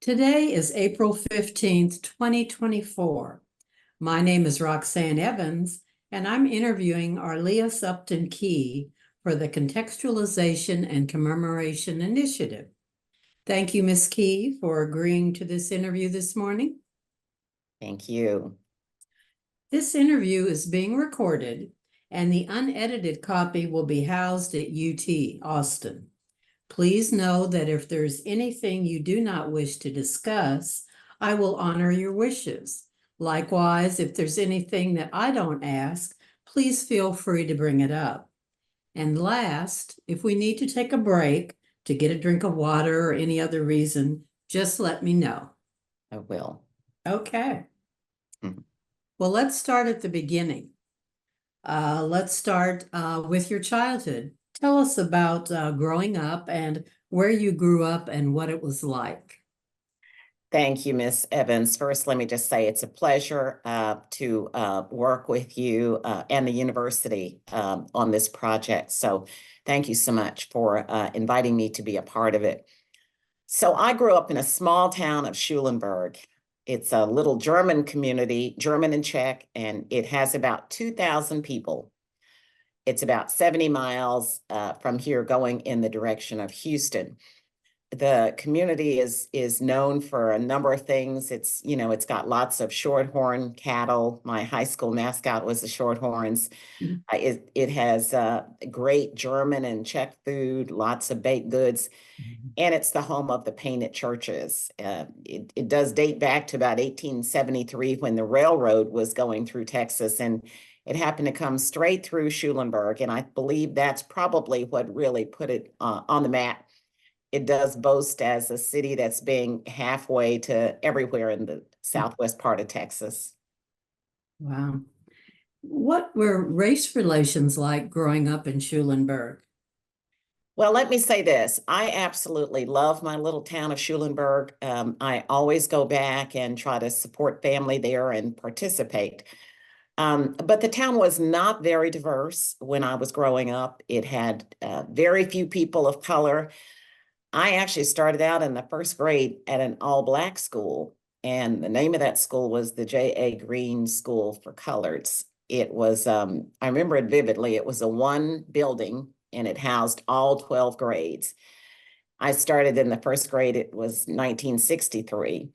Today is April 15th, 2024. My name is Roxanne Evans, and I'm interviewing Arleas Kea for the Contextualization and Commemoration Initiative. Thank you, Ms. Kea, for agreeing to this interview this morning. Thank you. This interview is being recorded, and the unedited copy will be housed at UT Austin. Please know that if there's anything you do not wish to discuss, I will honor your wishes. Likewise, if there's anything that I don't ask, please feel free to bring it up. And last, if we need to take a break to get a drink of water or any other reason, just let me know. I will. Okay. Well, let's start at the beginning. Let's start with your childhood. Tell us about growing up and where you grew up and what it was like. Thank you, Ms. Evans. First, let me just say it's a pleasure to work with you and the university on this project. So thank you so much for inviting me to be a part of it. So I grew up in a small town of Schulenburg. It's a little German community, German and Czech, and it has about 2,000 people. It's about 70 miles from here going in the direction of Houston. The community is known for a number of things. It's got lots of shorthorn cattle. My high school mascot was the Shorthorns. It has great German and Czech food, lots of baked goods, and it's the home of the painted churches. It does date back to about 1873 when the railroad was going through Texas, and it happened to come straight through Schulenburg, and I believe that's probably what really put it on the map. It does boast as a city that's being halfway to everywhere in the southwest part of Texas. Wow. What were race relations like growing up in Schulenburg? Well, let me say this. I absolutely love my little town of Schulenburg. I always go back and try to support family there and participate. But the town was not very diverse when I was growing up. It had very few people of color. I actually started out in the first grade at an all-Black school, and the name of that school was the J.A. Green School for Coloreds. It was, I remember it vividly, it was a one building, and it housed all 12 grades. I started in the first grade, it was 1963,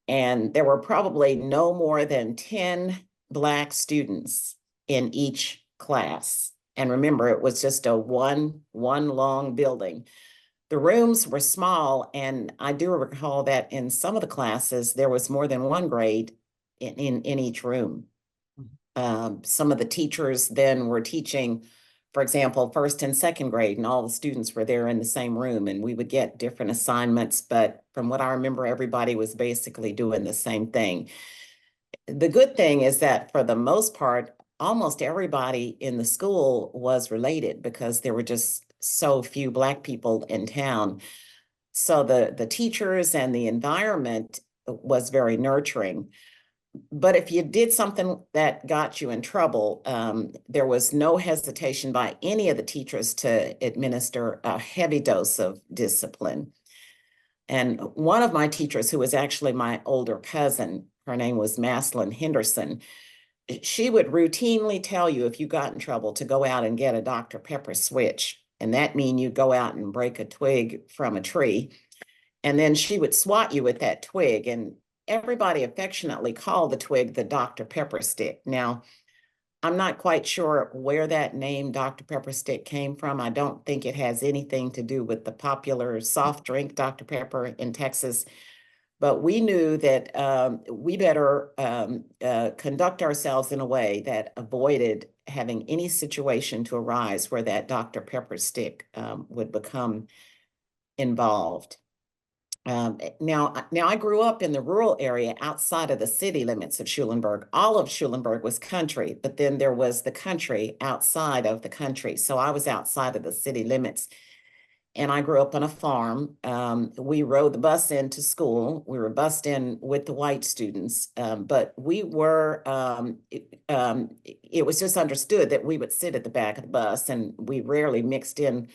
and there were probably no more than 10 Black students in each class. And remember, it was just a one long building. The rooms were small, and I do recall that in some of the classes, there was more than one grade in each room. Some of the teachers then were teaching, for example, first and second grade, and all the students were there in the same room, and we would get different assignments, but from what I remember, everybody was basically doing the same thing. The good thing is that for the most part, almost everybody in the school was related because there were just so few Black people in town. So the teachers and the environment was very nurturing. But if you did something that got you in trouble, there was no hesitation by any of the teachers to administer a heavy dose of discipline. And one of my teachers, who was actually my older cousin, her name was Maslin Henderson, she would routinely tell you if you got in trouble to go out and get a Dr. Pepper switch. And that means you go out and break a twig from a tree. And then she would swat you with that twig. And everybody affectionately called the twig the Dr. Pepper stick. Now, I'm not quite sure where that name Dr. Pepper stick came from. I don't think it has anything to do with the popular soft drink Dr. Pepper in Texas. But we knew that we better conduct ourselves in a way that avoided having any situation to arise where that Dr. Pepper stick would become involved. Now I grew up in the rural area outside of the city limits of Schulenburg. All of Schulenburg was country, but then there was the country outside of the country. So I was outside of the city limits. And I grew up on a farm. We rode the bus into school. We were bused in with the white students, but we were, it was just understood that we would sit at the back of the bus, and we rarely mixed in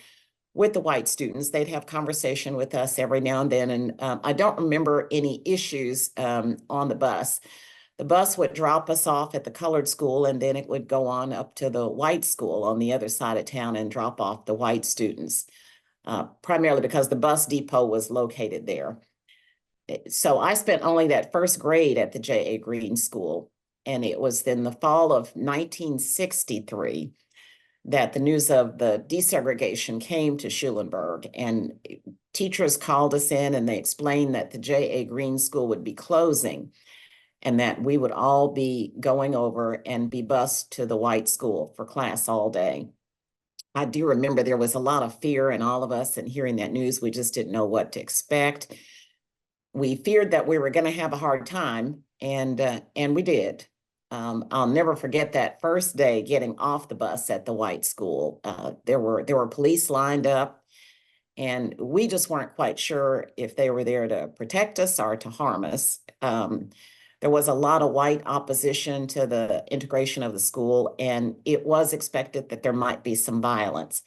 with the white students. They'd have conversation with us every now and then. And I don't remember any issues on the bus. The bus would drop us off at the colored school, and then it would go on up to the white school on the other side of town and drop off the white students, primarily because the bus depot was located there. So I spent only that first grade at the J.A. Green School, and it was in the fall of 1963 that the news of the desegregation came to Schulenburg, and teachers called us in and they explained that the J.A. Green School would be closing and that we would all be going over and be bused to the white school for class all day. I do remember there was a lot of fear in all of us, and hearing that news, we just didn't know what to expect. We feared that we were going to have a hard time, and we did. I'll never forget that first day getting off the bus at the white school. There were police lined up, and we just weren't quite sure if they were there to protect us or to harm us. There was a lot of white opposition to the integration of the school, and it was expected that there might be some violence.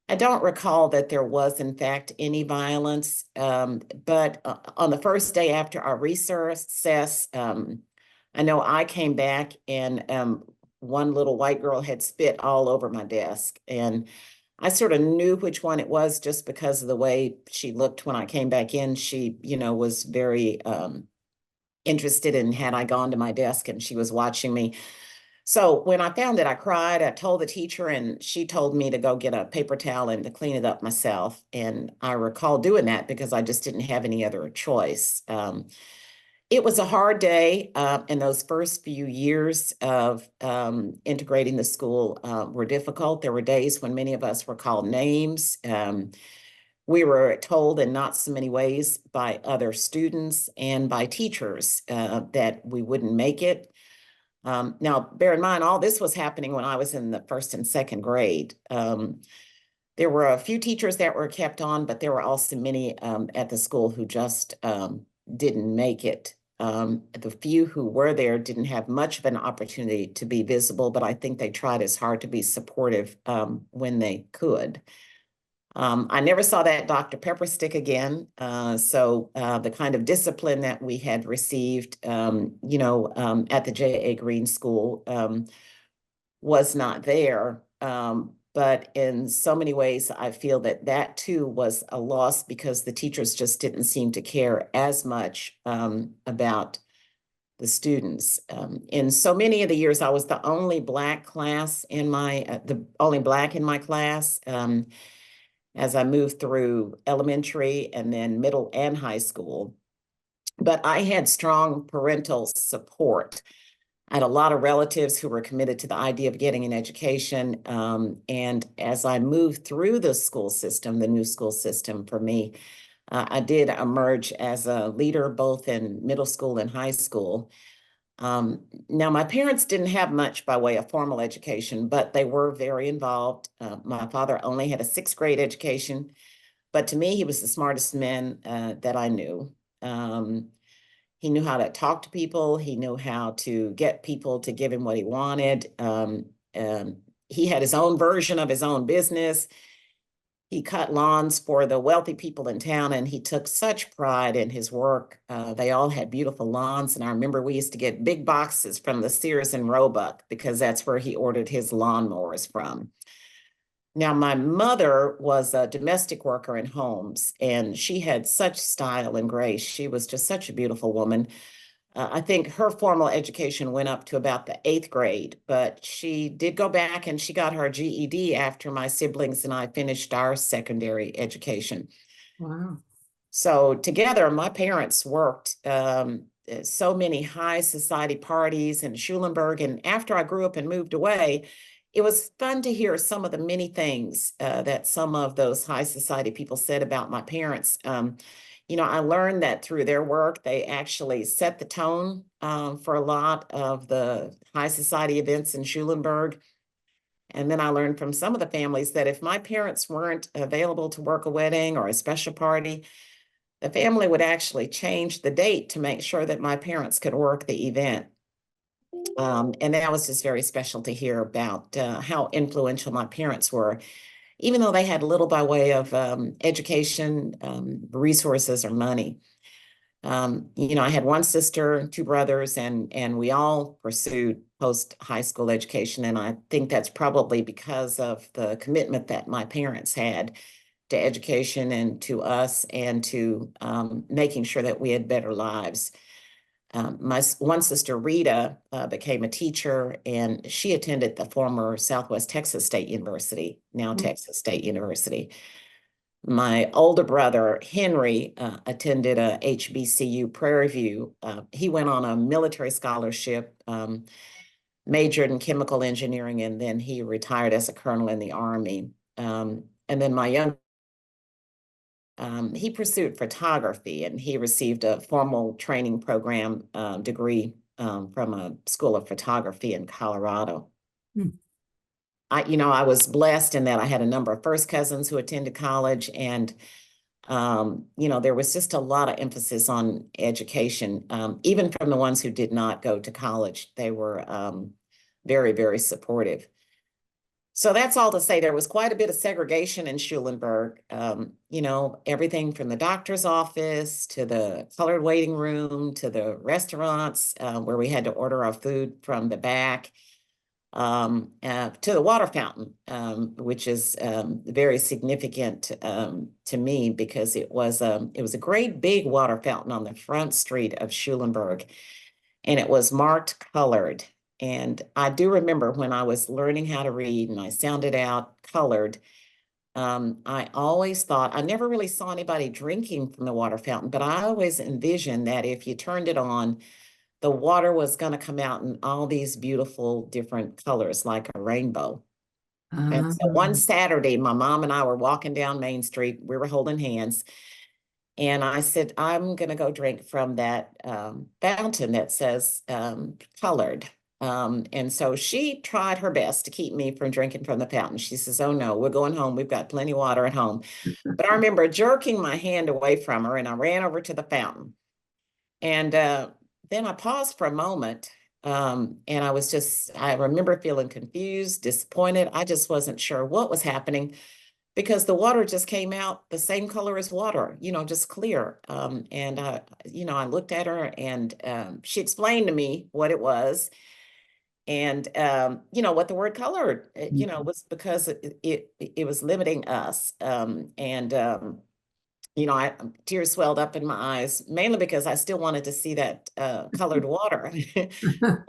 I don't recall that there was, in fact, any violence, but on the first day after our recess, I know I came back and one little white girl had spit all over my desk, and I sort of knew which one it was just because of the way she looked when I came back in. She, was very interested in had I gone to my desk, and she was watching me. So when I found it, I cried. I told the teacher, and she told me to go get a paper towel and to clean it up myself. And I recall doing that because I just didn't have any other choice. It was a hard day, and those first few years of integrating the school were difficult. There were days when many of us were called names. We were told in not so many ways by other students and by teachers that we wouldn't make it. Now, bear in mind, all this was happening when I was in the first and second grade. There were a few teachers that were kept on, but there were also many at the school who just didn't make it. The few who were there didn't have much of an opportunity to be visible, but I think they tried as hard to be supportive when they could. I never saw that Dr. Pepper stick again. So the kind of discipline that we had received, at the J.A. Green School was not there. But in so many ways, I feel that too was a loss because the teachers just didn't seem to care as much about the students. In so many of the years, I was the only Black class in the only Black in my class. As I moved through elementary and then middle and high school. But I had strong parental support. I had a lot of relatives who were committed to the idea of getting an education. And as I moved through the school system, the new school system for me, I did emerge as a leader both in middle school and high school. Now, my parents didn't have much by way of formal education, but they were very involved. My father only had a sixth grade education, but to me, he was the smartest man that I knew. He knew how to talk to people. He knew how to get people to give him what he wanted. He had his own version of his own business. He cut lawns for the wealthy people in town, and he took such pride in his work. They all had beautiful lawns, and I remember we used to get big boxes from the Sears and Roebuck because that's where he ordered his lawnmowers from. Now, my mother was a domestic worker in homes, and she had such style and grace. She was just such a beautiful woman. I think her formal education went up to about the 8th grade, but she did go back and she got her GED after my siblings and I finished our secondary education. Wow. So together, my parents worked so many high society parties in Schulenburg. And after I grew up and moved away, it was fun to hear some of the many things that some of those high society people said about my parents. I learned that through their work, they actually set the tone for a lot of the high society events in Schulenburg. And then I learned from some of the families that if my parents weren't available to work a wedding or a special party, the family would actually change the date to make sure that my parents could work the event. And that was just very special to hear about how influential my parents were. even though they had little by way of education, resources, or money. I had one sister, two brothers, and we all pursued post-high school education. And I think that's probably because of the commitment that my parents had to education and to us and to making sure that we had better lives. My one sister, Rita, became a teacher, and she attended the former Southwest Texas State University, now Texas State University. My older brother, Henry, attended a HBCU Prairie View. He went on a military scholarship, majored in chemical engineering, and then he retired as a colonel in the Army. And then my young he pursued photography, and he received a formal training program degree from a school of photography in Colorado. Hmm. I was blessed in that I had a number of first cousins who attended college, and there was just a lot of emphasis on education, even from the ones who did not go to college. They were very, very supportive. So that's all to say there was quite a bit of segregation in Schulenburg. Everything from the doctor's office to the colored waiting room to the restaurants where we had to order our food from the back, to the water fountain, which is very significant to me because it was a great big water fountain on the front street of Schulenburg, and it was marked colored. And I do remember when I was learning how to read and I sounded out colored, I always thought, I never really saw anybody drinking from the water fountain, but I always envisioned that if you turned it on, the water was going to come out in all these beautiful different colors, like a rainbow. And so one Saturday, my mom and I were walking down Main Street. We were holding hands. And I said, I'm going to go drink from that fountain that says colored. And so she tried her best to keep me from drinking from the fountain. She says, oh no, we're going home. We've got plenty of water at home. But I remember jerking my hand away from her and I ran over to the fountain. And then I paused for a moment. And I remember feeling confused, disappointed. I just wasn't sure what was happening because the water just came out the same color as water, just clear. I looked at her and she explained to me what it was. And, what the word colored, was because it was limiting us. Tears swelled up in my eyes, mainly because I still wanted to see that colored water.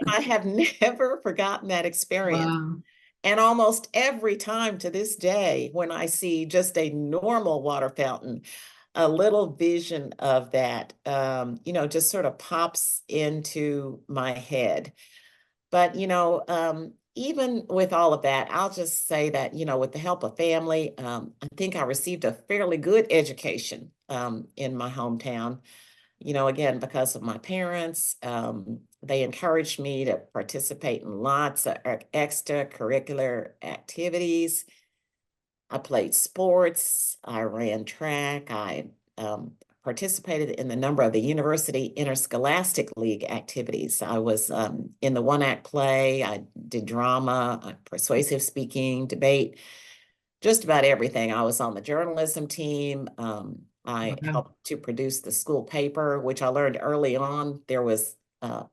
I have never forgotten that experience. Wow. And almost every time to this day, when I see just a normal water fountain, a little vision of that, just sort of pops into my head. But, even with all of that, I'll just say that, with the help of family, I think I received a fairly good education in my hometown. Again, because of my parents, they encouraged me to participate in lots of extracurricular activities. I played sports, I ran track, I participated in a number of the university interscholastic league activities. I was in the one-act play, I did drama, persuasive speaking, debate, just about everything. I was on the journalism team. I helped to produce the school paper, which I learned early on. There was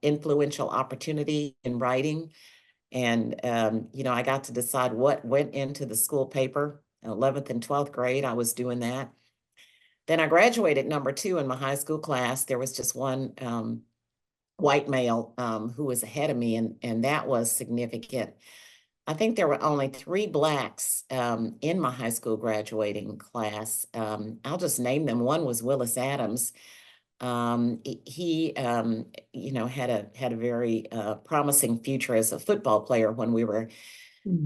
influential opportunity in writing. And, I got to decide what went into the school paper. 11th and 12th grade, I was doing that. Then I graduated number 2 in my high school class. There was just one white male who was ahead of me, and that was significant. I think there were only 3 Blacks in my high school graduating class. I'll just name them. One was Willis Adams. He had a very promising future as a football player when we were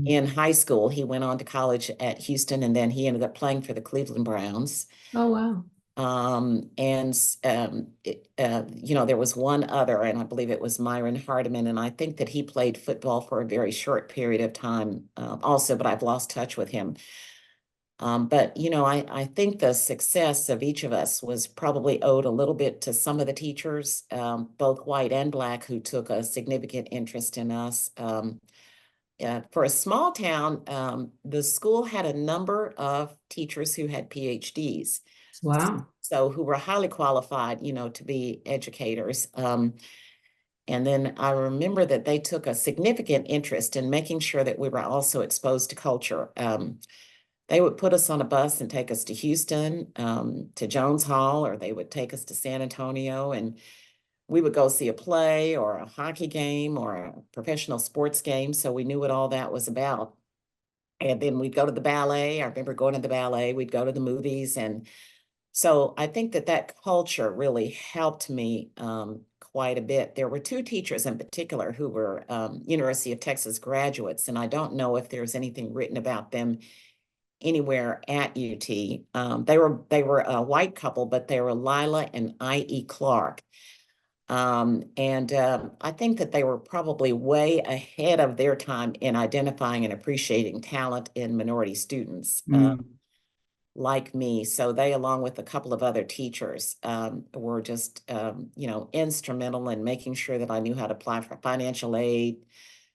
in high school. He went on to college at Houston, and then he ended up playing for the Cleveland Browns. Oh, wow. There was one other, and I believe it was Myron Hardiman, and I think that he played football for a very short period of time also, but I've lost touch with him. I think the success of each of us was probably owed a little bit to some of the teachers, both white and Black, who took a significant interest in us. for a small town, the school had a number of teachers who had PhDs. Wow. So who were highly qualified, to be educators. And then I remember that they took a significant interest in making sure that we were also exposed to culture. They would put us on a bus and take us to Houston, to Jones Hall, or they would take us to San Antonio, and we would go see a play or a hockey game or a professional sports game. So we knew what all that was about. And then we'd go to the ballet. I remember going to the ballet. We'd go to the movies. And so I think that culture really helped me quite a bit. There were two teachers in particular who were University of Texas graduates, and I don't know if there's anything written about them anywhere at UT. They were a white couple, but they were Lila and I.E. Clark. I think that they were probably way ahead of their time in identifying and appreciating talent in minority students. Like me. So they, along with a couple of other teachers, were just, instrumental in making sure that I knew how to apply for financial aid,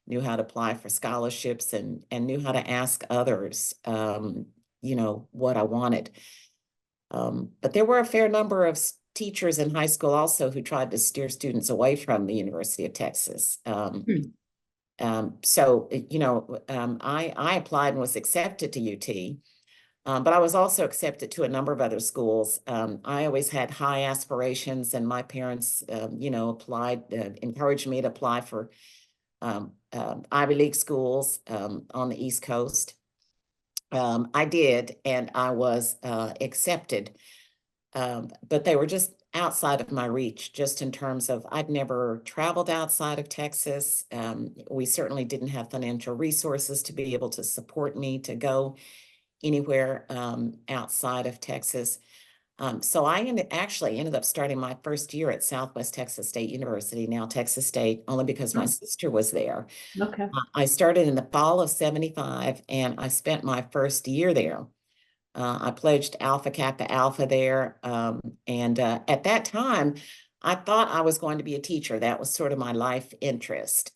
knew how to apply for scholarships, and knew how to ask others, what I wanted. But there were a fair number of teachers in high school also who tried to steer students away from the University of Texas. I applied and was accepted to UT. But I was also accepted to a number of other schools. I always had high aspirations, and my parents, encouraged me to apply for Ivy League schools on the East Coast. I did, and I was accepted, but they were just outside of my reach, just in terms of I'd never traveled outside of Texas. We certainly didn't have financial resources to be able to support me to go anywhere outside of Texas. So I actually ended up starting my first year at Southwest Texas State University, now Texas State, only because my sister was there. Okay. I started in the fall of 75, and I spent my first year there. I pledged Alpha Kappa Alpha there. At that time, I thought I was going to be a teacher. That was sort of my life interest.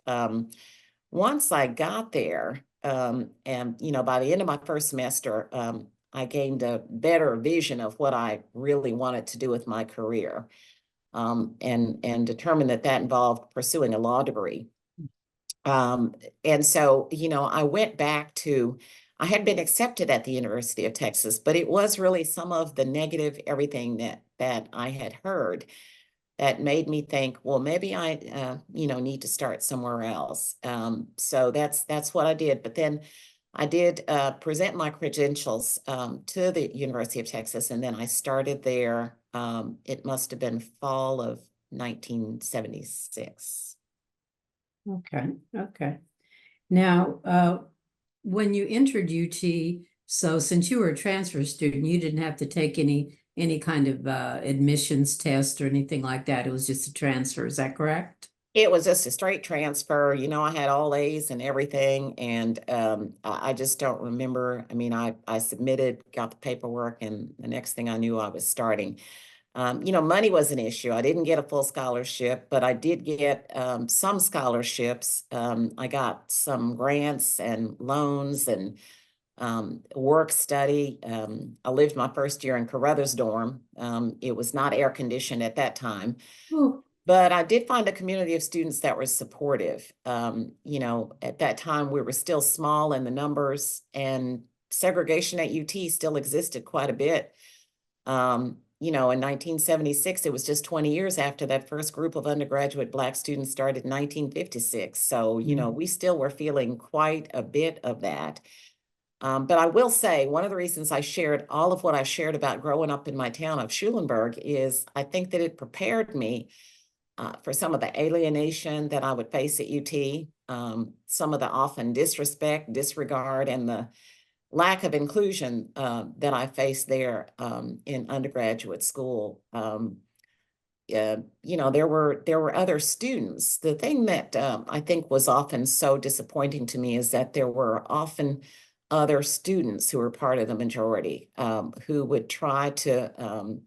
Once I got there, and by the end of my first semester, I gained a better vision of what I really wanted to do with my career, and determined that involved pursuing a law degree. And so, I went back to, I had been accepted at the University of Texas, but it was really some of the negative everything that I had heard that made me think, well, maybe I, need to start somewhere else. So that's what I did. But then I did present my credentials to the University of Texas, and then I started there. It must have been fall of 1976. Okay. Now, when you entered UT, so since you were a transfer student, you didn't have to take any kind of admissions test or anything like that. It was just a transfer. Is that correct? It was just a straight transfer. I had all A's and everything, and I just don't remember. I mean, I submitted, got the paperwork, and the next thing I knew, I was starting. Money was an issue. I didn't get a full scholarship, but I did get some scholarships. I got some grants and loans and work study. I lived my first year in Carruthers dorm. It was not air conditioned at that time, but I did find a community of students that were supportive. At that time we were still small in the numbers, and segregation at UT still existed quite a bit. In 1976, it was just 20 years after that first group of undergraduate Black students started in 1956. So, we still were feeling quite a bit of that. But I will say, one of the reasons I shared all of what I shared about growing up in my town of Schulenburg is I think that it prepared me for some of the alienation that I would face at UT, some of the often disrespect, disregard, and the lack of inclusion that I faced there in undergraduate school. There were other students. The thing that I think was often so disappointing to me is that there were often other students who were part of the majority who would try to,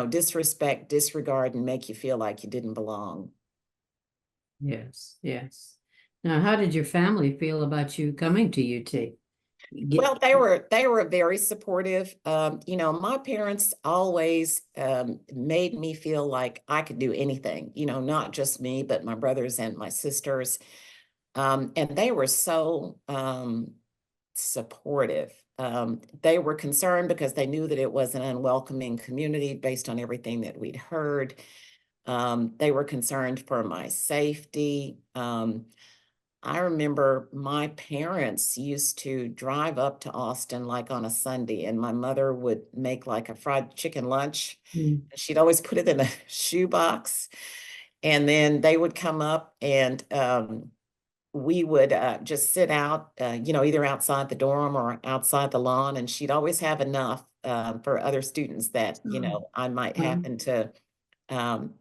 disrespect, disregard, and make you feel like you didn't belong. Yes. Now, how did your family feel about you coming to UT? Well, they were very supportive. You know, my parents always made me feel like I could do anything, you know, not just me, but my brothers and my sisters. And they were so supportive. They were concerned because they knew that it was an unwelcoming community based on everything that we'd heard. They were concerned for my safety. I remember my parents used to drive up to Austin like on a Sunday, and my mother would make like a fried chicken lunch. Mm. She'd always put it in a shoebox, and then they would come up and we would just sit out, you know, either outside the dorm or outside the lawn, and she'd always have enough for other students that, you Oh, know, I might wow. happen to,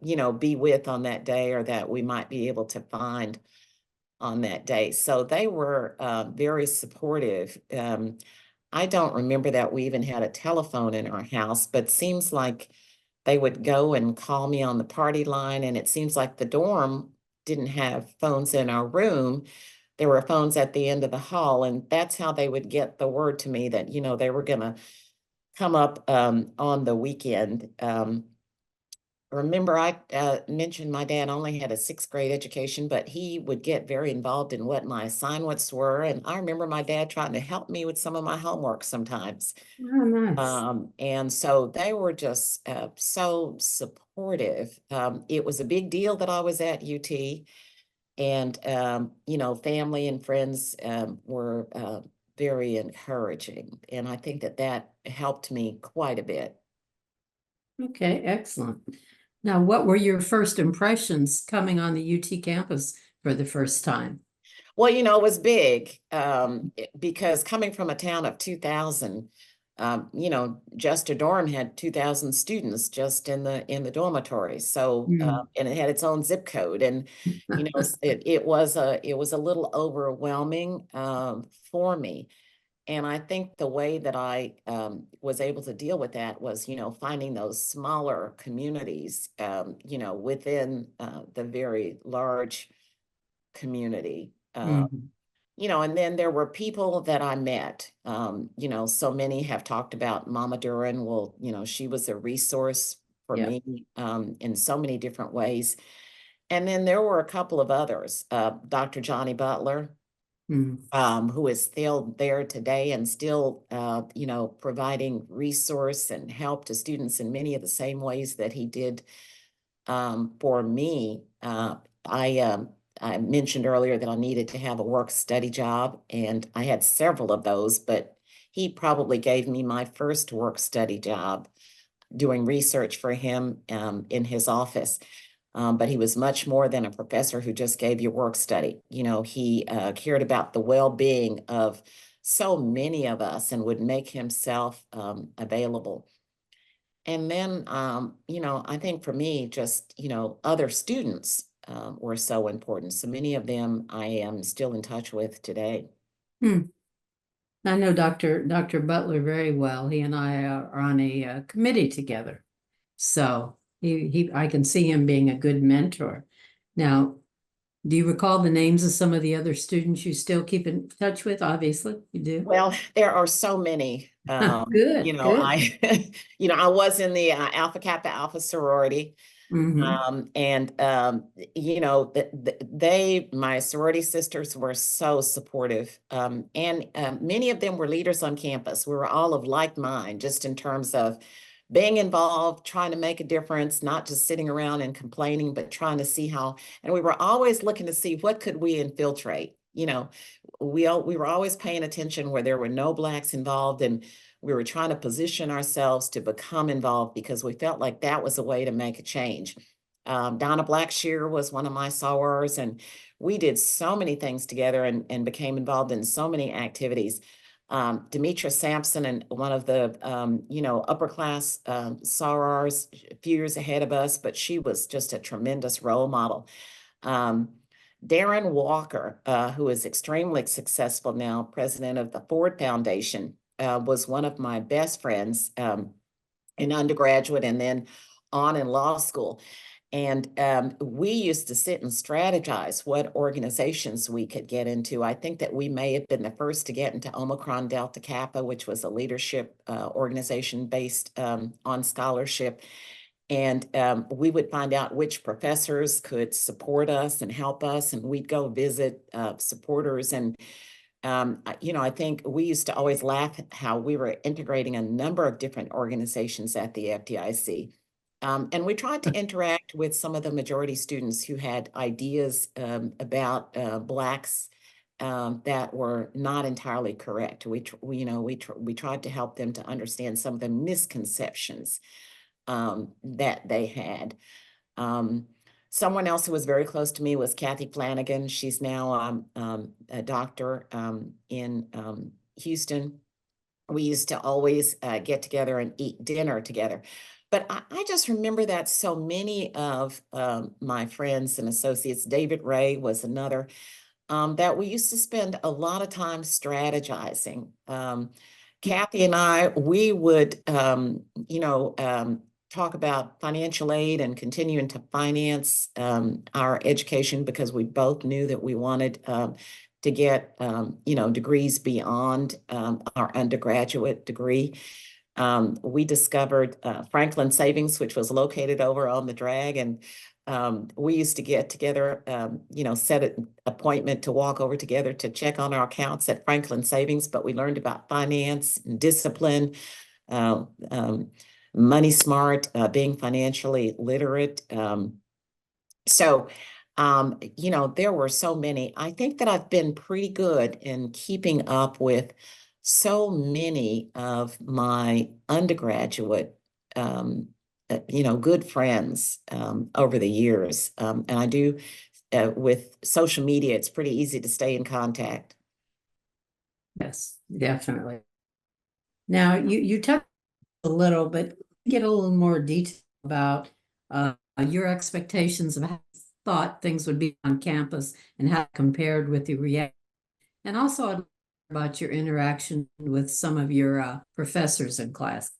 you know, be with on that day or that we might be able to find on that day. So they were very supportive. I don't remember that we even had a telephone in our house, but seems like they would go and call me on the party line. And it seems like the dorm didn't have phones in our room. There were phones at the end of the hall. And that's how they would get the word to me that, you know, they were going to come up on the weekend. Remember, I mentioned my dad only had a sixth grade education, but he would get very involved in what my assignments were. And I remember my dad trying to help me with some of my homework sometimes. Oh, nice. And so they were just so supportive. It was a big deal that I was at UT, and you know, family and friends were very encouraging, and I think that that helped me quite a bit. Okay, excellent. Now, what were your first impressions coming on the UT campus for the first time? Well, you know, it was big because coming from a town of 2,000, you know, just a dorm had 2,000 students just in the dormitory. So, Mm. and it had its own zip code, and you know, it was a little overwhelming for me. And I think the way that I was able to deal with that was, you know, finding those smaller communities, you know, within the very large community. Mhm. You know, and then there were people that I met. You know, so many have talked about Mama Duran. Well, you know, she was a resource for Yeah. me in so many different ways. And then there were a couple of others. Dr. Johnny Butler, Mhm. who is still there today and still, you know, providing resource and help to students in many of the same ways that he did for me. I mentioned earlier that I needed to have a work study job, and I had several of those, but he probably gave me my first work study job doing research for him in his office. But he was much more than a professor who just gave you work study. You know, he cared about the well-being of so many of us and would make himself available. And then, you know, I think for me, just, you know, other students were so important. So many of them I am still in touch with today. Hmm. I know Dr. Butler very well. He and I are on a committee together. So I can see him being a good mentor. Now, do you recall the names of some of the other students you still keep in touch with? Obviously, you do. Well, there are so many. You Good, know, good. you know, I was in the Alpha Kappa Alpha sorority. Hmm. And you know, my sorority sisters were so supportive. And many of them were leaders on campus. We were all of like mind, just in terms of being involved, trying to make a difference, not just sitting around and complaining, but trying to see how, and we were always looking to see what could we infiltrate. You know, we were always paying attention where there were no Blacks involved, and we were trying to position ourselves to become involved because we felt like that was a way to make a change. Donna Blackshear was one of my sorors, and we did so many things together and became involved in so many activities. Demetra Sampson, and one of the you know, upper class sorors, a few years ahead of us, but she was just a tremendous role model. Um, Darren Walker, who is extremely successful now, president of the Ford Foundation, was one of my best friends in undergraduate and then on in law school. And we used to sit and strategize what organizations we could get into. I think that we may have been the first to get into Omicron Delta Kappa, which was a leadership organization based on scholarship. And we would find out which professors could support us and help us, and we'd go visit supporters. And I think we used to always laugh at how we were integrating a number of different organizations at the FDIC. And we tried to interact with some of the majority students who had ideas about Blacks that were not entirely correct. We tried to help them to understand some of the misconceptions that they had. Someone else who was very close to me was Kathy Flanagan. She's now a doctor in Houston. We used to always get together and eat dinner together. But I just remember that so many of my friends and associates, David Ray was another, that we used to spend a lot of time strategizing. Kathy and I, we would, talk about financial aid and continuing to finance our education, because we both knew that we wanted to get, degrees beyond our undergraduate degree. We discovered Franklin Savings, which was located over on the drag, and we used to get together, set an appointment to walk over together to check on our accounts at Franklin Savings. But we learned about finance and discipline, money smart, being financially literate. There were so many. I think that I've been pretty good in keeping up with so many of my undergraduate, good friends over the years. And I do, with social media, it's pretty easy to stay in contact. Yes, definitely. Now, you touched a little, but get a little more detail about your expectations of how you thought things would be on campus and how it compared with the reality. And also about your interaction with some of your professors in class.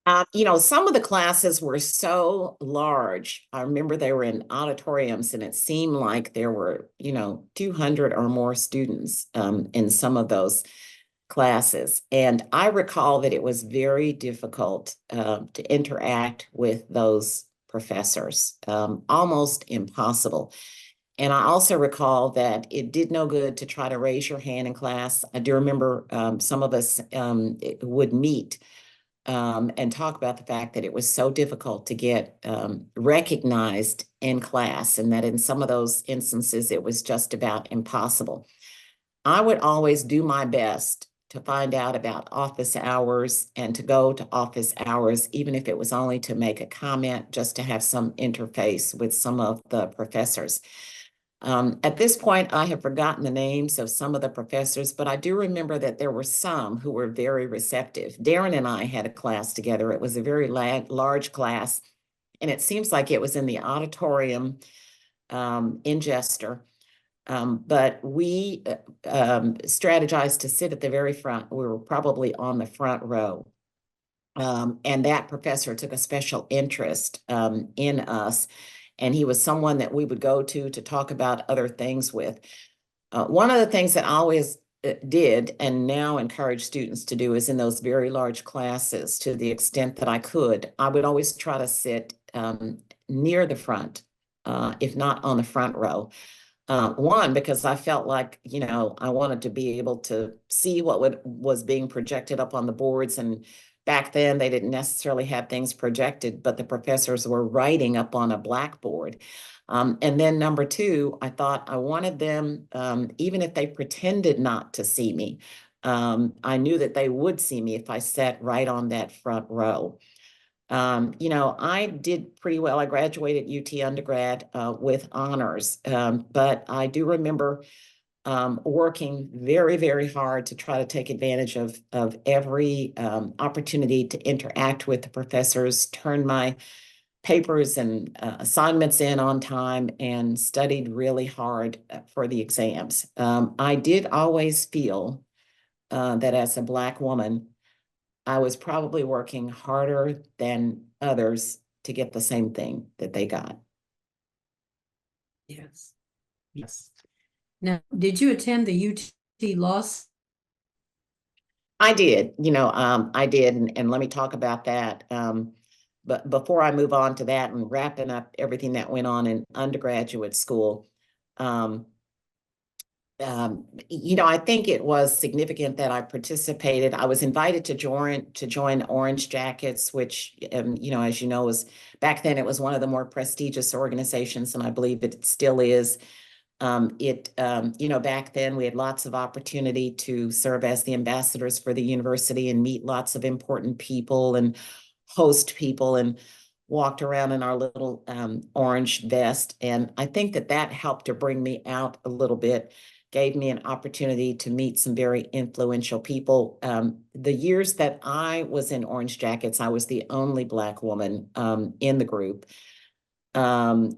Some of the classes were so large. I remember they were in auditoriums, and it seemed like there were, 200 or more students in some of those classes. And I recall that it was very difficult to interact with those professors, almost impossible. And I also recall that it did no good to try to raise your hand in class. I do remember some of us would meet and talk about the fact that it was so difficult to get recognized in class, and that in some of those instances, it was just about impossible. I would always do my best to find out about office hours and to go to office hours, even if it was only to make a comment, just to have some interface with some of the professors. At this point, I have forgotten the names of some of the professors, but I do remember that there were some who were very receptive. Darren and I had a class together. It was a very large class, and it seems like it was in the auditorium in Jester. But we strategized to sit at the very front. We were probably on the front row. And that professor took a special interest in us. And he was someone that we would go to talk about other things with. One of the things that I always did and now encourage students to do is in those very large classes, to the extent that I could, I would always try to sit near the front, if not on the front row. One, because I felt like, I wanted to be able to see what was being projected up on the boards. And back then, they didn't necessarily have things projected, but the professors were writing up on a blackboard. And then number two, I thought I wanted them, even if they pretended not to see me, I knew that they would see me if I sat right on that front row. I did pretty well. I graduated UT undergrad with honors, but I do remember working very, very hard to try to take advantage of every opportunity to interact with the professors, turn my papers and assignments in on time, and studied really hard for the exams. I did always feel that as a Black woman, I was probably working harder than others to get the same thing that they got. Yes. Yes. Now, did you attend the UT Law School? I did, I did, and let me talk about that. But before I move on to that and wrapping up everything that went on in undergraduate school, I think it was significant that I participated. I was invited to join Orange Jackets, which, as you know, was back then it was one of the more prestigious organizations, and I believe it still is. Back then we had lots of opportunity to serve as the ambassadors for the university and meet lots of important people and host people and walked around in our little orange vest. And I think that helped to bring me out a little bit, gave me an opportunity to meet some very influential people. The years that I was in Orange Jackets, I was the only Black woman in the group. I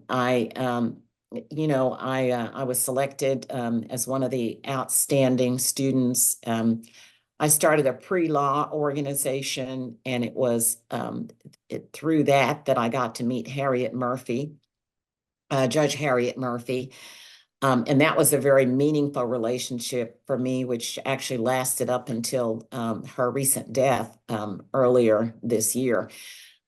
was selected as one of the outstanding students. I started a pre-law organization, and it was through that I got to meet Harriet Murphy, Judge Harriet Murphy. And that was a very meaningful relationship for me, which actually lasted up until her recent death earlier this year.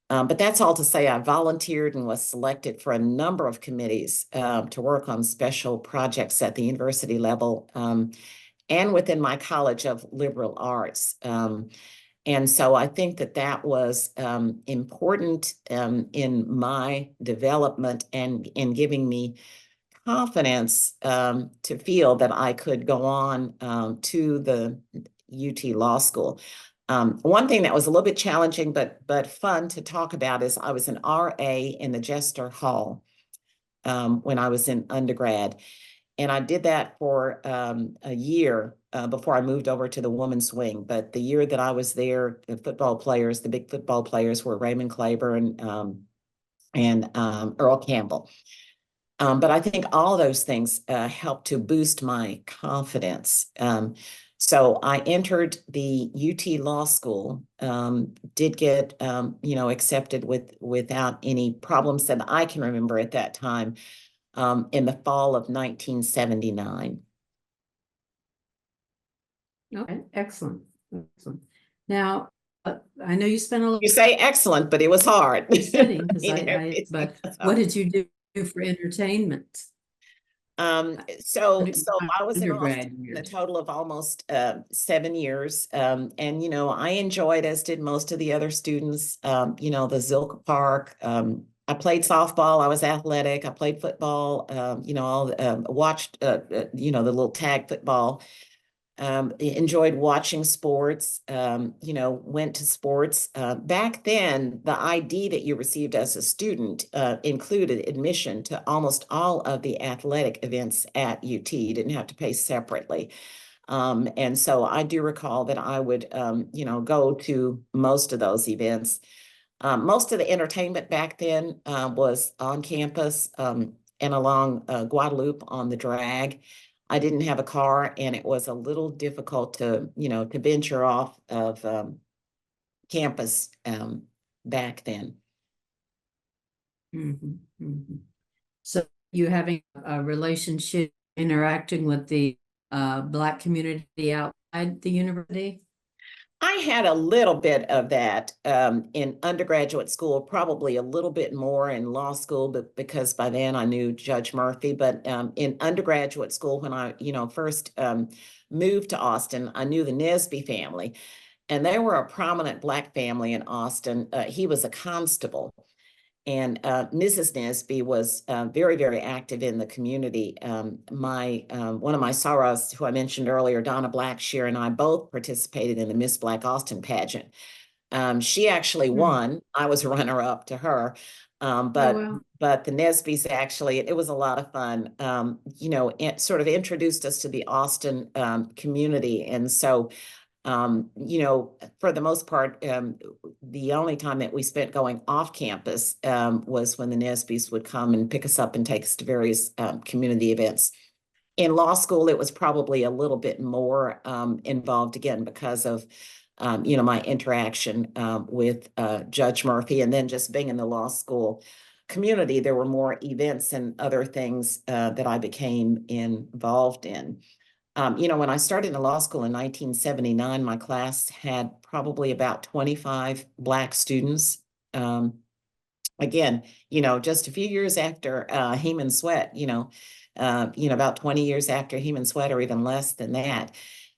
But that's all to say I volunteered and was selected for a number of committees to work on special projects at the university level and within my College of Liberal Arts. And so I think that was important in my development and in giving me confidence to feel that I could go on to the UT Law School. One thing that was a little bit challenging but fun to talk about is I was an RA in the Jester Hall when I was in undergrad. And I did that for a year before I moved over to the women's wing. But the year that I was there, the big football players were Raymond Claiborne and Earl Campbell. But I think all those things helped to boost my confidence. So I entered the UT Law School, did get, accepted without any problems that I can remember at that time in the fall of 1979. Okay, excellent. Excellent. Now, I know you spent a lot You say excellent, but it was hard. studying but what did you do for entertainment? So I was in Undergrad Austin years. a total of almost 7 years. And, I enjoyed, as did most of the other students, the Zilk Park. I played softball. I was athletic. I played football, watched, the little tag football. Enjoyed watching sports, went to sports. Back then, the ID that you received as a student included admission to almost all of the athletic events at UT. You didn't have to pay separately. And so I do recall that I would, go to most of those events. Most of the entertainment back then was on campus and along Guadalupe on the drag. I didn't have a car, and it was a little difficult to venture off of campus back then. Mm-hmm, mm-hmm. So you having a relationship interacting with the Black community outside the university? I had a little bit of that in undergraduate school, probably a little bit more in law school, but because by then I knew Judge Murphy. But in undergraduate school, when I, first moved to Austin, I knew the Nesby family, and they were a prominent Black family in Austin. He was a constable. And Mrs. Nesby was very, very active in the community. One of my sorors, who I mentioned earlier, Donna Blackshear, and I both participated in the Miss Black Austin pageant. She actually won. I was runner-up to her. But the Nesbys actually, it was a lot of fun. It sort of introduced us to the Austin community. And so for the most part, the only time that we spent going off campus was when the Nesbys would come and pick us up and take us to various community events. In law school, it was probably a little bit more involved, again, because of my interaction with Judge Murphy, and then just being in the law school community, there were more events and other things that I became involved in. When I started in law school in 1979, my class had probably about 25 Black students. Again, just a few years after Heman Sweat, about 20 years after Heman Sweat, or even less than that.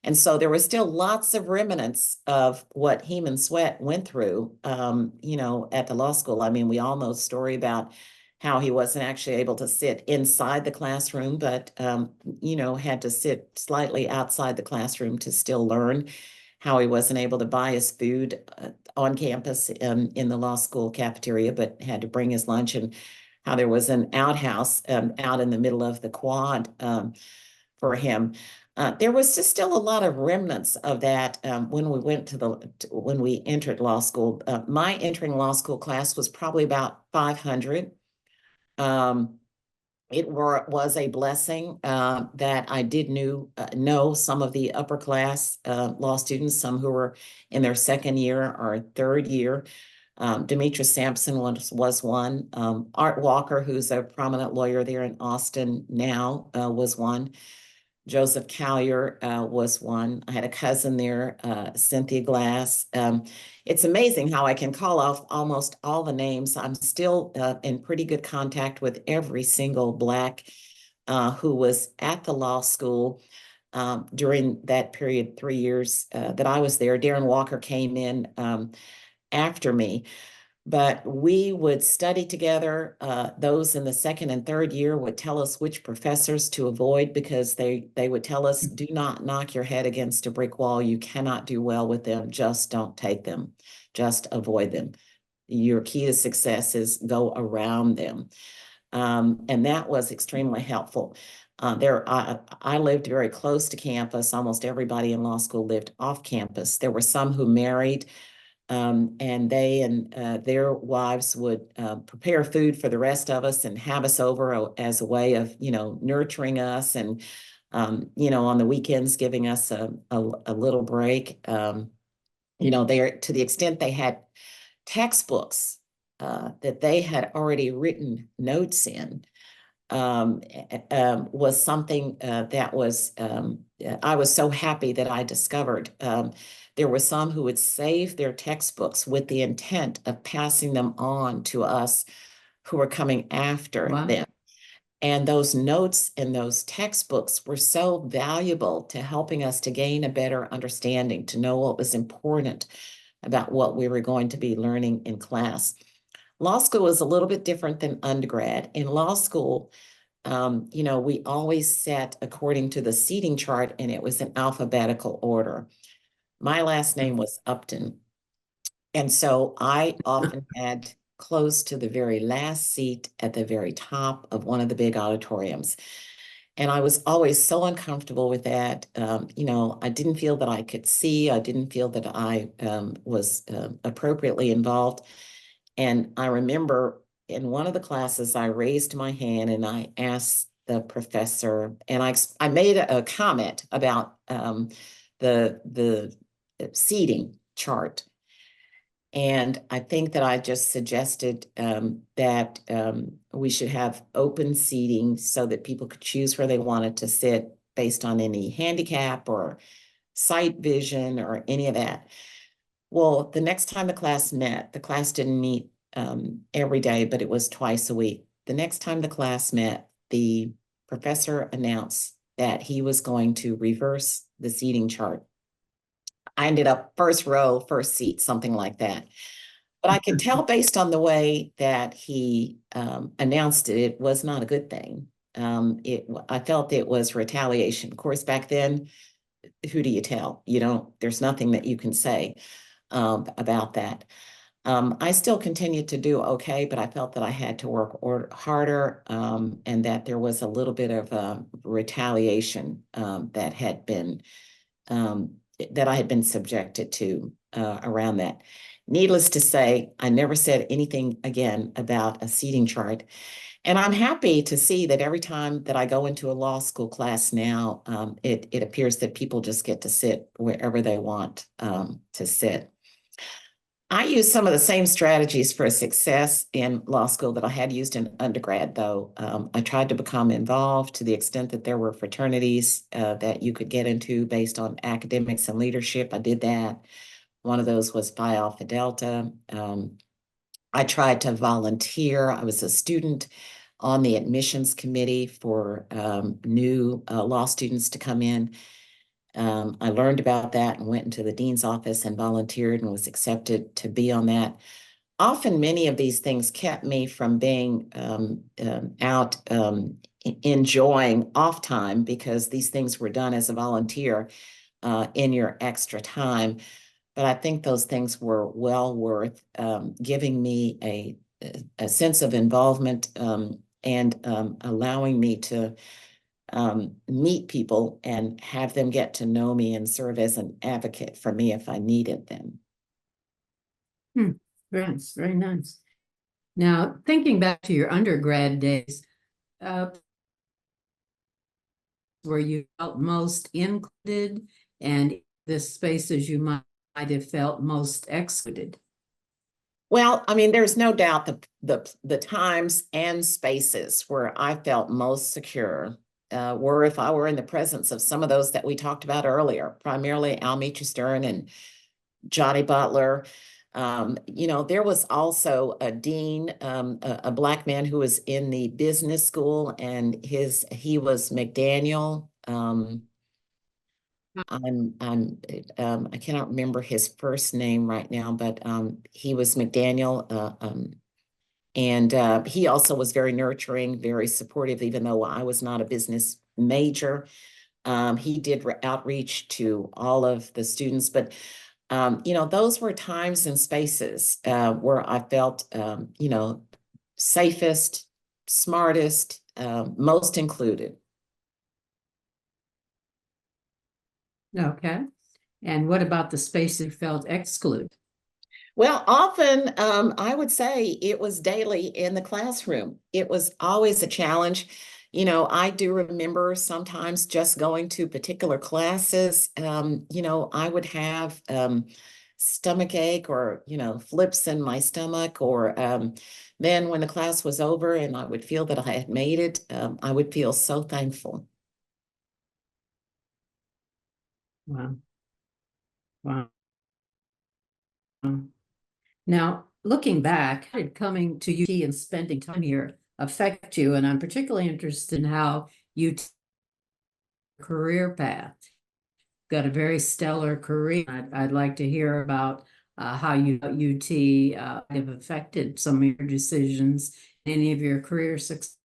And so there were still lots of remnants of what Heman Sweat went through, at the law school. I mean, we all know the story about how he wasn't actually able to sit inside the classroom, but, had to sit slightly outside the classroom to still learn, how he wasn't able to buy his food on campus in the law school cafeteria, but had to bring his lunch, and how there was an outhouse out in the middle of the quad for him. There was just still a lot of remnants of that when when we entered law school. My entering law school class was probably about 500. It was a blessing that I did know some of the upper class law students, some who were in their second year or third year. Demetra Sampson was one. Art Walker, who's a prominent lawyer there in Austin now, was one. Joseph Collier was one. I had a cousin there, Cynthia Glass. It's amazing how I can call off almost all the names. I'm still in pretty good contact with every single Black who was at the law school during that period, 3 years that I was there. Darren Walker came in after me. But we would study together. Those in the second and third year would tell us which professors to avoid, because they would tell us, do not knock your head against a brick wall. You cannot do well with them. Just don't take them. Just avoid them. Your key to success is go around them. And that was extremely helpful. I lived very close to campus. Almost everybody in law school lived off campus. There were some who married, and they and their wives would prepare food for the rest of us and have us over as a way of, nurturing us, and, on the weekends, giving us a little break. They, to the extent they had textbooks that they had already written notes in, was something that was, I was so happy that I discovered. There were some who would save their textbooks with the intent of passing them on to us who were coming after them. And those notes and those textbooks were so valuable to helping us to gain a better understanding, to know what was important about what we were going to be learning in class. Law school is a little bit different than undergrad. In law school, we always sat according to the seating chart, and it was in alphabetical order. My last name was Upton. And so I often had close to the very last seat at the very top of one of the big auditoriums. And I was always so uncomfortable with that. I didn't feel that I could see. I didn't feel that I was appropriately involved. And I remember in one of the classes, I raised my hand and I asked the professor, and I made a comment about the seating chart. And I think that I just suggested that we should have open seating so that people could choose where they wanted to sit based on any handicap or sight vision or any of that. Well, the next time the class met, the class didn't meet every day, but it was twice a week. The next time the class met, the professor announced that he was going to reverse the seating chart. I ended up first row, first seat, something like that. But I could tell based on the way that he announced it, it was not a good thing. I felt it was retaliation. Of course, back then, who do you tell? There's nothing that you can say about that. I still continued to do okay, but I felt that I had to work harder, and that there was a little bit of retaliation that I had been subjected to around that. Needless to say, I never said anything again about a seating chart. And I'm happy to see that every time that I go into a law school class now, it appears that people just get to sit wherever they want to sit. I use some of the same strategies for success in law school that I had used in undergrad, though. I tried to become involved to the extent that there were fraternities that you could get into based on academics and leadership. I did that. One of those was Phi Alpha Delta. I tried to volunteer. I was a student on the admissions committee for new law students to come in. I learned about that and went into the dean's office and volunteered and was accepted to be on that. Often, many of these things kept me from being out enjoying off time because these things were done as a volunteer in your extra time. But I think those things were well worth giving me a sense of involvement and allowing me to meet people and have them get to know me and serve as an advocate for me if I needed them. Very nice, very nice. Now, thinking back to your undergrad days, where you felt most included and the spaces you might have felt most excluded? Well, I mean, there's no doubt the times and spaces where I felt most secure were if I were in the presence of some of those that we talked about earlier, primarily Almitra Stern and Johnny Butler. There was also a dean, a Black man who was in the business school, and he was McDaniel. I cannot remember his first name right now, but he was McDaniel. And he also was very nurturing, very supportive, even though I was not a business major. He did outreach to all of the students, but those were times and spaces where I felt, safest, smartest, most included. Okay. And what about the space you felt excluded? Well, often I would say it was daily in the classroom. It was always a challenge. I do remember sometimes just going to particular classes. I would have stomach ache or, flips in my stomach. Or then when the class was over and I would feel that I had made it, I would feel so thankful. Wow. Wow. Now, looking back, how did coming to UT and spending time here affect you? And I'm particularly interested in how career path. Got a very stellar career. I'd like to hear about how UT have affected some of your decisions, any of your career success.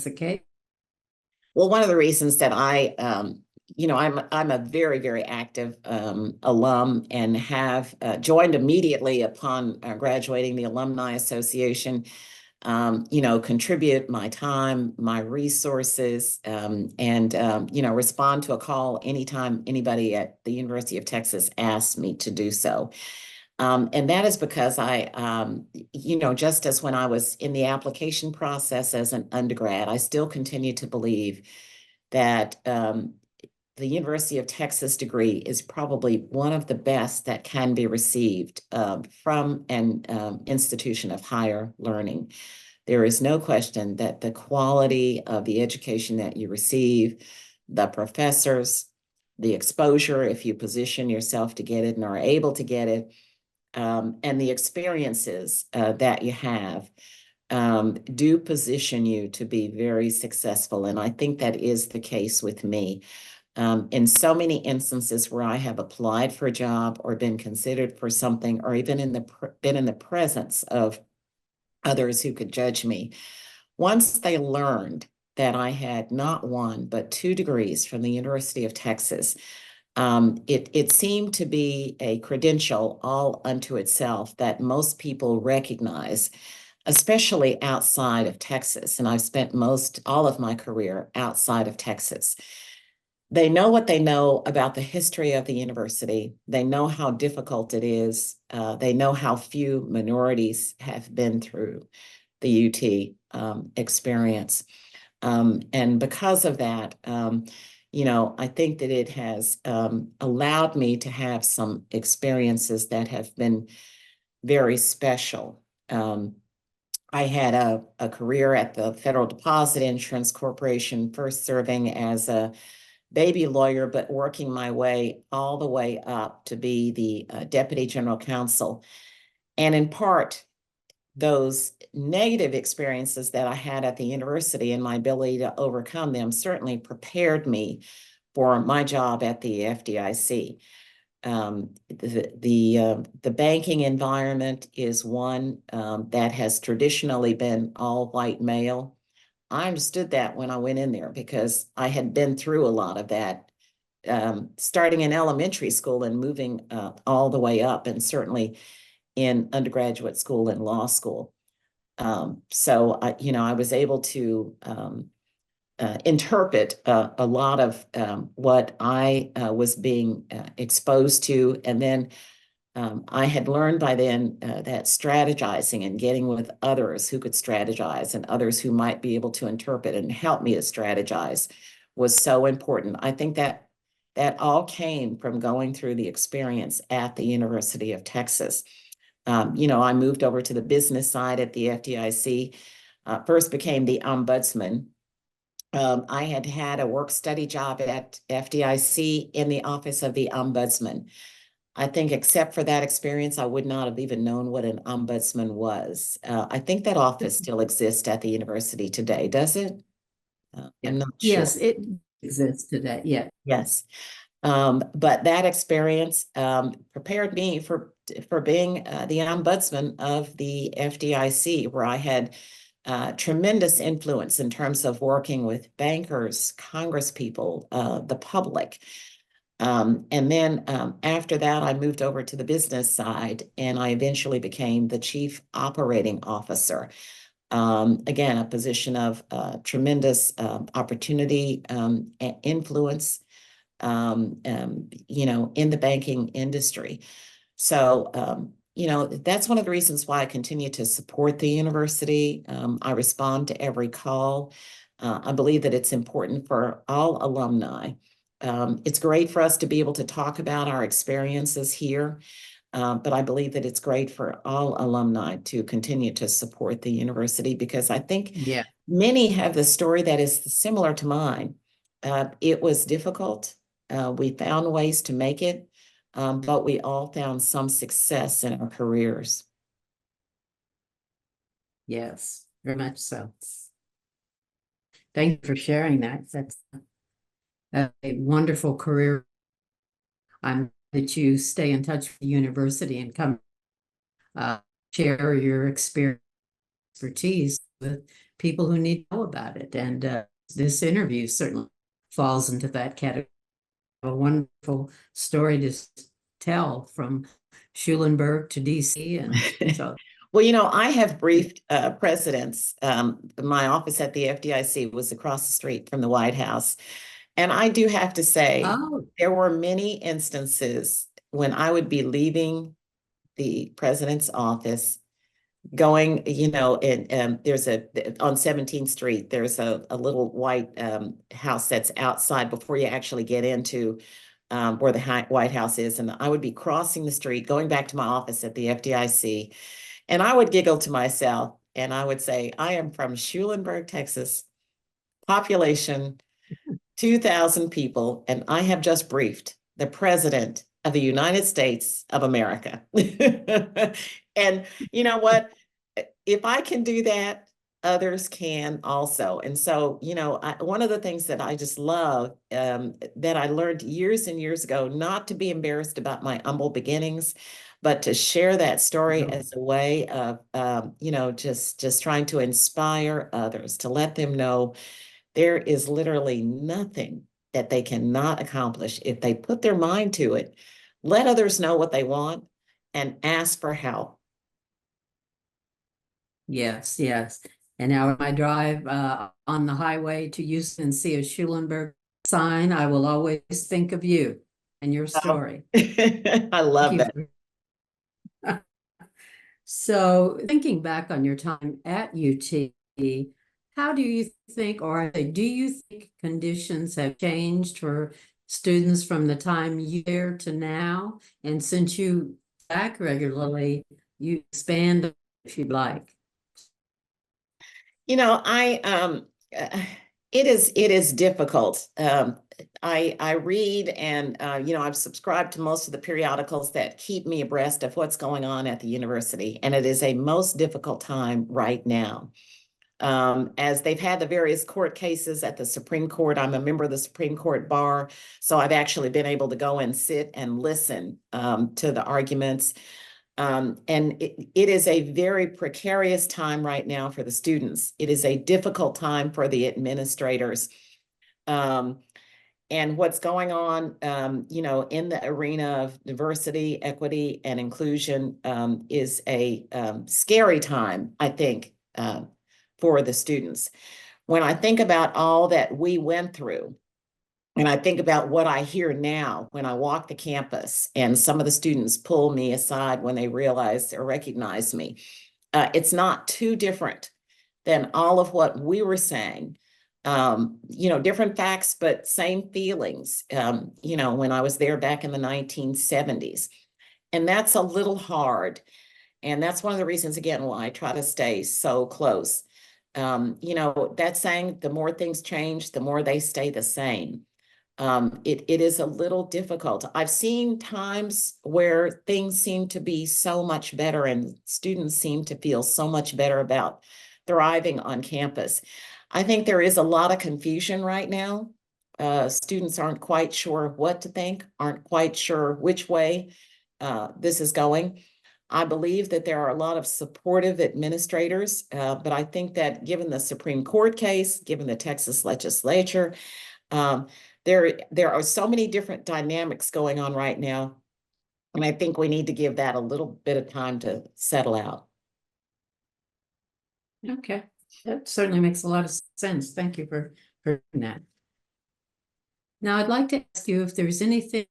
Okay. Well, one of the reasons that I'm a very, very active alum and have joined immediately upon graduating the Alumni Association. Contribute my time, my resources, and respond to a call anytime anybody at the University of Texas asks me to do so. And that is because just as when I was in the application process as an undergrad, I still continue to believe that the University of Texas degree is probably one of the best that can be received from an institution of higher learning. There is no question that the quality of the education that you receive, the professors, the exposure, if you position yourself to get it and are able to get it, and the experiences that you have do position you to be very successful. And I think that is the case with me. In so many instances where I have applied for a job or been considered for something, or even been in the presence of others who could judge me, once they learned that I had not one, but 2 degrees from the University of Texas, it seemed to be a credential all unto itself that most people recognize, especially outside of Texas. And I've spent all of my career outside of Texas. They know what they know about the history of the university. They know how difficult it is. They know how few minorities have been through the UT experience. And because of that, I think that it has allowed me to have some experiences that have been very special. I had a career at the Federal Deposit Insurance Corporation, first serving as a baby lawyer, but working my way all the way up to be the Deputy General Counsel. And in part, those negative experiences that I had at the university and my ability to overcome them certainly prepared me for my job at the FDIC. The banking environment is one that has traditionally been all white male. I understood that when I went in there because I had been through a lot of that, starting in elementary school and moving all the way up, and certainly in undergraduate school and law school. So I was able to interpret a lot of what I was being exposed to. And then I had learned by then that strategizing and getting with others who could strategize and others who might be able to interpret and help me to strategize was so important. I think that all came from going through the experience at the University of Texas. I moved over to the business side at the FDIC, first became the ombudsman. I had had a work study job at FDIC in the office of the ombudsman. I think except for that experience, I would not have even known what an ombudsman was. I think that office still exists at the university today, does it? I'm not sure. Yes, it exists today. Yeah. Yes. But that experience prepared me for being the ombudsman of the FDIC, where I had tremendous influence in terms of working with bankers, congresspeople, the public. And then after that, I moved over to the business side, and I eventually became the chief operating officer. Again, a position of tremendous opportunity and influence, in the banking industry. So, that's one of the reasons why I continue to support the university. I respond to every call. I believe that it's important for all alumni. It's great for us to be able to talk about our experiences here, but I believe that it's great for all alumni to continue to support the university because I think many have the story that is similar to mine. It was difficult. We found ways to make it, but we all found some success in our careers. Yes, very much so. Thank you for sharing that. That's a wonderful career. I'm glad that you stay in touch with the university and come share your expertise with people who need to know about it. And this interview certainly falls into that category. A wonderful story to tell from Schulenburg to DC. And so well, I have briefed presidents. My office at the FDIC was across the street from the White House. And I do have to say, there were many instances when I would be leaving the president's office, going, and there's on 17th Street, there's a little white house that's outside before you actually get into where the White House is. And I would be crossing the street, going back to my office at the FDIC. And I would giggle to myself and I would say, I am from Schulenburg, Texas, population 2,000 people, and I have just briefed the president of the United States of America. And you know what? If I can do that, others can also. And so, one of the things that I just love that I learned years and years ago, not to be embarrassed about my humble beginnings, but to share that story as a way of, just trying to inspire others, to let them know there is literally nothing that they cannot accomplish if they put their mind to it. Let others know what they want and ask for help. Yes, yes. And now when I drive on the highway to Houston and see a Schulenburg sign, I will always think of you and your story. I love that. So thinking back on your time at UT, how do you think, or do you think conditions have changed for students from the time you there to now? And since you back regularly, you expand if you'd like. You know, it is difficult. I read and you know, I've subscribed to most of the periodicals that keep me abreast of what's going on at the university, and it is a most difficult time right now. As they've had the various court cases at the Supreme Court. I'm a member of the Supreme Court bar, so I've actually been able to go and sit and listen to the arguments. And it is a very precarious time right now for the students. It is a difficult time for the administrators. And what's going on, you know, in the arena of diversity, equity, and inclusion is a scary time, I think, for the students. When I think about all that we went through, and I think about what I hear now when I walk the campus and some of the students pull me aside when they realize or recognize me, it's not too different than all of what we were saying. You know, different facts, but same feelings, you know, when I was there back in the 1970s. And that's a little hard. And that's one of the reasons, again, why I try to stay so close. You know, that saying, the more things change, the more they stay the same. It is a little difficult. I've seen times where things seem to be so much better and students seem to feel so much better about thriving on campus. I think there is a lot of confusion right now. Students aren't quite sure what to think, aren't quite sure which way this is going. I believe that there are a lot of supportive administrators, but I think that given the Supreme Court case, given the Texas legislature, um, there are so many different dynamics going on right now, and I think we need to give that a little bit of time to settle out. Okay, that certainly makes a lot of sense. Thank you for that. Now, I'd like to ask you if there's anything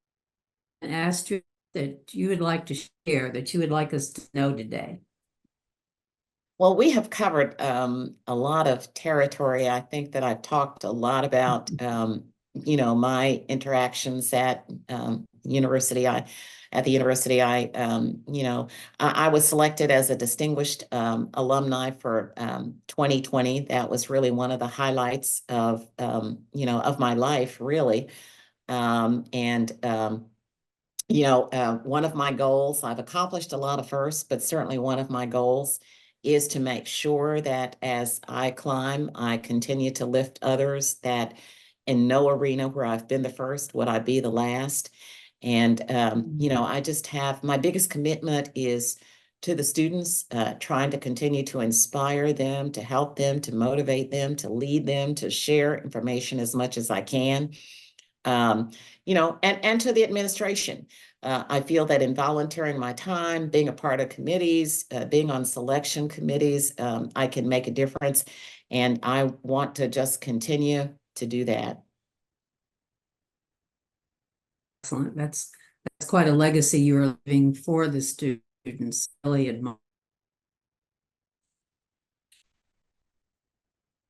I asked you that you would like to share, that you would like us to know today. Well, we have covered a lot of territory. I think that I've talked a lot about, you know, my interactions at university. At the university, you know, I was selected as a distinguished alumni for 2020. That was really one of the highlights of, you know, of my life, really. And you know, one of my goals, I've accomplished a lot of firsts, but certainly one of my goals is to make sure that as I climb, I continue to lift others, that in no arena where I've been the first would I be the last. And, you know, I just have, my biggest commitment is to the students, trying to continue to inspire them, to help them, to motivate them, to lead them, to share information as much as I can. You know, and to the administration. I feel that in volunteering my time, being a part of committees, being on selection committees, I can make a difference. And I want to just continue to do that. Excellent. That's quite a legacy you're leaving for the students. Really admire.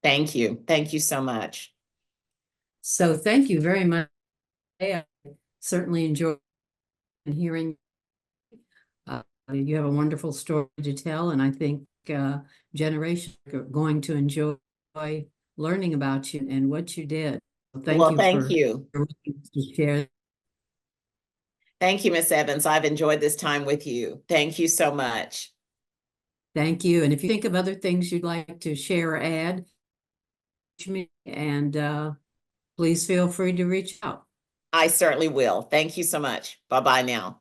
Thank you. Thank you so much. So thank you very much. I certainly enjoyed hearing. You have a wonderful story to tell, and I think generations are going to enjoy learning about you and what you did. Thank Well, you thank for you. to share. Thank you, Ms. Evans. I've enjoyed this time with you. Thank you so much. Thank you. And if you think of other things you'd like to share or add, me, and please feel free to reach out. I certainly will. Thank you so much. Bye-bye now.